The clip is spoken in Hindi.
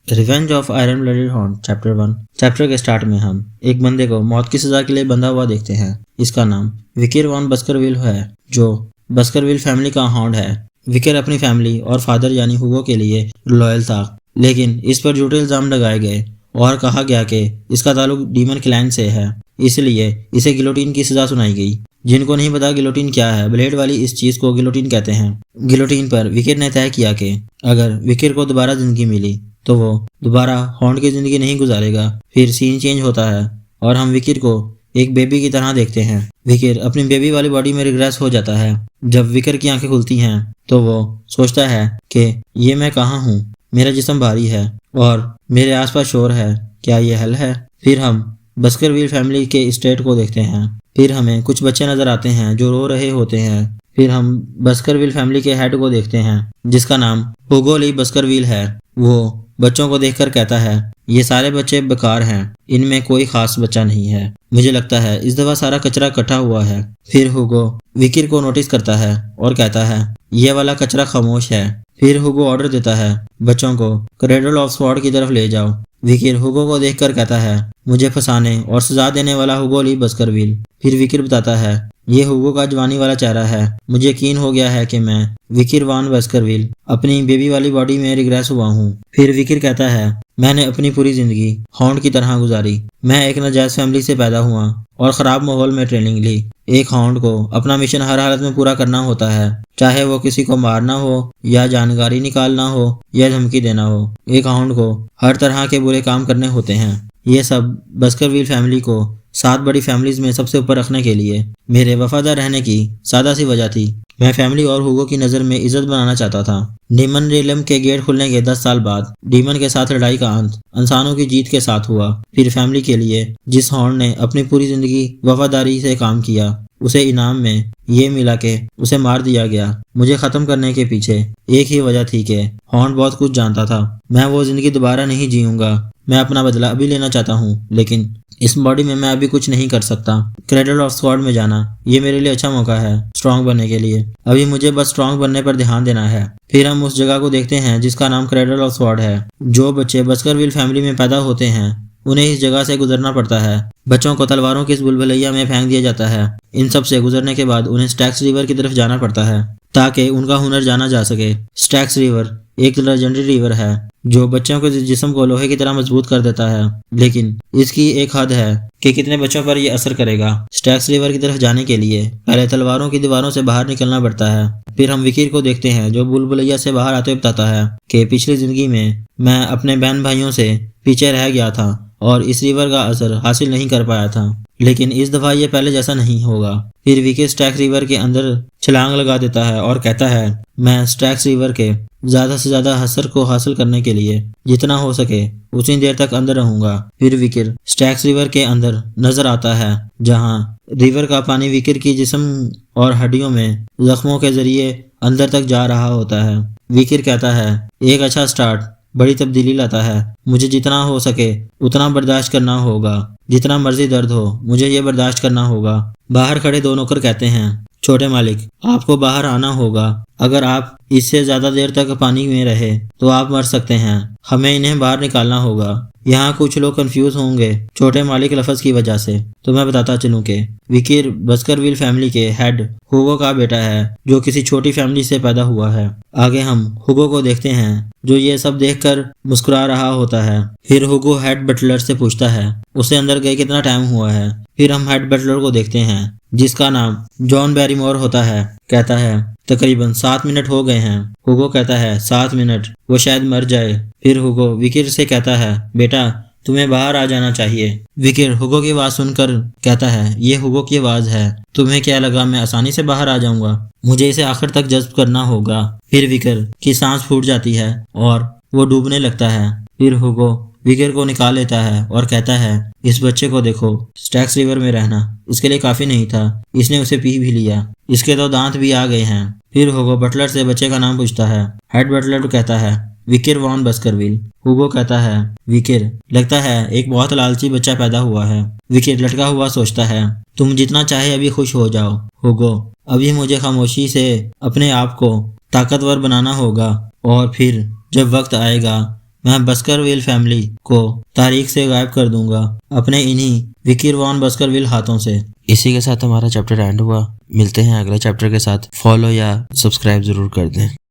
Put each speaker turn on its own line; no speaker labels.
Revenge of iron blooded horn chapter 1। Chapter के स्टार्ट में हम एक बंदे को मौत की सजा के लिए बंधा हुआ देखते हैं। इसका नाम विकिर वॉन बस्करविल है, जो बस्करविल फैमिली का हॉर्न है। विकिर अपनी फैमिली और फादर यानी हुगो के लिए लॉयल था, लेकिन इस पर झूठे इल्जाम लगाए गए और कहा गया कि इसका ताल्लुक डीमन क्लैन से है, इसलिए इसे गिलोटिन की सजा सुनाई गई। जिनको नहीं पता गिलोटिन क्या है, ब्लेड वाली इस चीज को गिलोटिन कहते हैं। गिलोटिन पर विकिर ने तय किया कि अगर विकिर को दोबारा जिंदगी मिली तो वो दोबारा हॉर्न की जिंदगी नहीं गुजारेगा। फिर सीन चेंज होता है और हम विकिर को एक बेबी की तरह देखते हैं। विकिर अपनी बेबी वाली बॉडी में रिग्रेस हो जाता है। जब विकिर की आंखें खुलती हैं तो वो सोचता है कि ये मैं कहाँ हूँ, मेरा जिस्म भारी है और मेरे आसपास शोर है, क्या ये हल है। फिर हम बस्करविल फैमिली के स्टेट को देखते हैं। फिर हमें कुछ बच्चे नजर आते हैं जो रो रहे होते हैं। फिर हम बस्करविल फैमिली के हेड को देखते हैं जिसका नाम हुगो ली बस्करविल है। वो बच्चों को देखकर कहता है ये सारे बच्चे बेकार हैं, इनमें कोई खास बच्चा नहीं है। मुझे लगता है इस दफा सारा कचरा इकट्ठा हुआ है। फिर हुगो विकिर को नोटिस करता है और कहता है ये वाला कचरा खामोश है। फिर हुगो ऑर्डर देता है बच्चों को क्रेडल ऑफ स्वॉर्ड की तरफ ले जाओ। विकिर हुगो को देखकर कहता है मुझे फंसाने और सजा देने वाला हुगो ली बस्करविल। फिर विकिर बताता है ये हुगो का जवानी वाला चेहरा है। मुझे यकीन हो गया है कि मैं विकिर वॉन बस्करविल अपनी बेबी वाली बॉडी में रिग्रेस हुआ हूँ। फिर विकिर कहता है मैंने अपनी पूरी जिंदगी हॉर्न की तरह गुजारी। मैं एक नाजायज फैमिली से पैदा हुआ और खराब माहौल में ट्रेनिंग ली। एक हॉर्न को अपना मिशन हर हालत में पूरा करना होता है, चाहे वो किसी को मारना हो या जानकारी निकालना हो या धमकी देना हो। एक हॉर्न को हर तरह के बुरे काम करने होते हैं। ये सब बस्करविल फैमिली को 7 बड़ी फैमिलीज में सबसे ऊपर रखने के लिए मेरे वफादार रहने की सादा सी वजह थी। मैं फैमिली और हुगो की नज़र में इज्जत बनाना चाहता था। डीमन रियलम के गेट खुलने के 10 साल बाद डीमन के साथ लड़ाई का अंत इंसानों की जीत के साथ हुआ। फिर फैमिली के लिए जिस हॉर्न ने अपनी पूरी जिंदगी वफादारी से काम किया, उसे इनाम में ये मिला कि उसे मार दिया गया। मुझे खत्म करने के पीछे एक ही वजह थी कि हॉर्न बहुत कुछ जानता था। मैं वो जिंदगी दोबारा नहीं जीऊंगा। मैं अपना बदला अभी लेना चाहता हूँ, लेकिन इस बॉडी में मैं अभी कुछ नहीं कर सकता। क्रेडल ऑफ स्वॉर्ड में जाना ये मेरे लिए अच्छा मौका है स्ट्रांग बनने के लिए। अभी मुझे बस स्ट्रांग बनने पर ध्यान देना है। फिर हम उस जगह को देखते हैं जिसका नाम क्रेडल ऑफ स्वॉर्ड है। जो बच्चे बस्करविल फैमिली में पैदा होते हैं उन्हें इस जगह से गुजरना पड़ता है। बच्चों को तलवारों की इस बुलबुलैया में फेंक दिया जाता है। इन सब से गुजरने के बाद उन्हें स्टैक्स रिवर की तरफ जाना पड़ता है ताकि उनका हुनर जाना जा सके। स्टैक्स रिवर एक लेजेंडरी रिवर है जो बच्चों के जिस्म को लोहे की तरह मजबूत कर देता है, लेकिन इसकी एक हद है कि कितने बच्चों पर यह असर करेगा। स्टैक्स रिवर की तरफ जाने के लिए पहले तलवारों की दीवारों से बाहर निकलना पड़ता है। फिर हम विकिर को देखते हैं जो बुलबुलैया से बाहर आते हुए बताता है कि पिछली जिंदगी में मैं अपने बहन भाइयों से पीछे रह गया था और इस रिवर का असर हासिल नहीं कर पाया था, लेकिन इस दफा ये पहले जैसा नहीं होगा। फिर विकिर स्टैक्स रिवर के अंदर छलांग लगा देता है और कहता है मैं स्टैक्स रिवर के ज्यादा से ज्यादा असर को हासिल करने के लिए जितना हो सके उतनी देर तक अंदर रहूंगा। फिर विकिर स्टैक्स रिवर के अंदर नजर आता है जहां रिवर का पानी विकिर की जिस्म और हड्डियों में जख्मों के जरिए अंदर तक जा रहा होता है। विकिर कहता है एक अच्छा स्टार्ट बड़ी तब्दीली लाता है। मुझे जितना हो सके उतना बर्दाश्त करना होगा। जितना मर्जी दर्द हो मुझे ये बर्दाश्त करना होगा। बाहर खड़े 2 नौकर कहते हैं छोटे मालिक आपको बाहर आना होगा। अगर आप इससे ज्यादा देर तक पानी में रहे तो आप मर सकते हैं। हमें इन्हें बाहर निकालना होगा। यहाँ कुछ लोग कंफ्यूज होंगे छोटे मालिक लफ्ज की वजह से, तो मैं बताता चलूं कि विकिर बस्करविल फैमिली के हेड हुगो का बेटा है जो किसी छोटी फैमिली से पैदा हुआ है। आगे हम हुगो को देखते हैं जो ये सब देखकर मुस्कुरा रहा होता है। फिर हुगो हेड बटलर से पूछता है उसे अंदर गए कितना टाइम हुआ है। फिर हम हेड बटलर को देखते हैं जिसका नाम जॉन बैरीमोर होता है। कहता है तकरीबन 7 मिनट हो गए हैं। हुगो कहता है 7 मिनट, वो शायद मर जाए। फिर हुगो विकिर से कहता है बेटा तुम्हें बाहर आ जाना चाहिए। विकिर हुगो की आवाज सुनकर कहता है ये हुगो की आवाज है, तुम्हें क्या लगा मैं आसानी से बाहर आ जाऊंगा? मुझे इसे आखिर तक जज्ब करना होगा। फिर विकिर की सांस फूट जाती है और वो डूबने लगता है। फिर हुगो विकिर को निकाल लेता है और कहता है इस बच्चे को देखो, स्टैक्स रिवर में रहना इसके लिए काफी नहीं था, इसने उसे पी भी लिया, इसके तो दांत भी आ गए हैं। फिर हुगो बटलर से बच्चे का नाम पूछता है। हेड बटलर कहता है विकिर वॉन बस्करविल। हुगो कहता है विकिर लगता है एक बहुत लालची बच्चा पैदा हुआ है। विकिर लटका हुआ सोचता है तुम जितना चाहे अभी खुश हो जाओ हुगो, अभी मुझे खामोशी से अपने आप को ताकतवर बनाना होगा और फिर जब वक्त आएगा मैं बस्करविल फैमिली को तारीख से गायब कर दूंगा अपने इन्हीं विकी वॉन बस्करविल हाथों से। इसी के साथ हमारा चैप्टर एंड हुआ। मिलते हैं अगले चैप्टर के साथ। फॉलो या सब्सक्राइब जरूर कर दें।